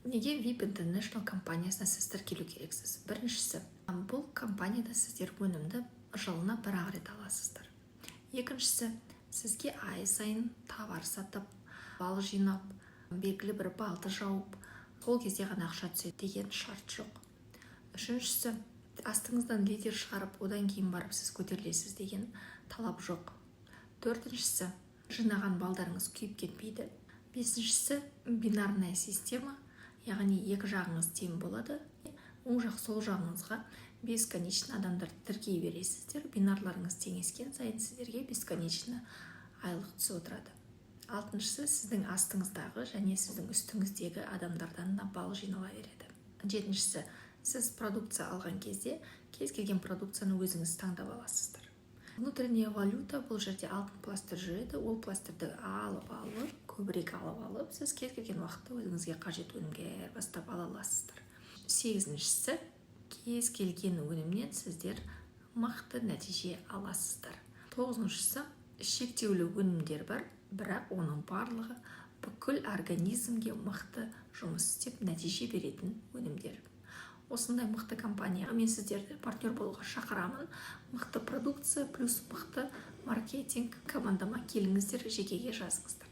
Неге VIP International компаниясына сіз тіркелу керексіз? Біріншісі, бұл компанияда сіздер өнімді жылына бір-ақ рет аласыздар. Екіншісі, сізге ай сайын товар сатып, бал жинап, белгілі бір балды жауып, сол кезде ғана ақша түседі деген шарт жоқ. Үшіншісі, астыңыздан лидер шығарып, одан кейін барып сіз көтерілесіз деген талап жоқ. Төртіншісі, жинаған балдарыңыз күйіп кетпейді. Бесіншісі, бинарная система, яғни екі жағыңыз тең болады. Оң жақ сол жағыңызға бесконечно адамдар тіркей бересіздер. Бинарларыңыз теңескен сайын сіздерге бесконечно айлық түсіп отырады. Алтыншысы, сіздің астыңыздағы және сіздің үстіңіздегі адамдардан да бал жинала береді. Жетіншісі, сіз продукция алған кезде кез келген продукцияны өзіңіз таңдап аласыздар. Внутренняя валюта бұл жерде алтын пластир жүреді. Ол пластирді алып, көбірек алып, сіз кез келген уақытта өзіңізге қажет өнімге бастап ала аласыздар. Сегізіншісі, кез келген өнімнен сіздер мықты нәтиже аласыздар. Тоғызыншысы, шектеулі өнімдер бар, бірақ оның барлығы бүкіл организмге мықты жұмыс істеп нәтиже беретін өнімдер. Осындай мықты компанияға мен сіздерді партнер болуға шақырамын. Мықты продукция плюс мықты маркетинг командама келіңіздер, жекеге жазыңыздар.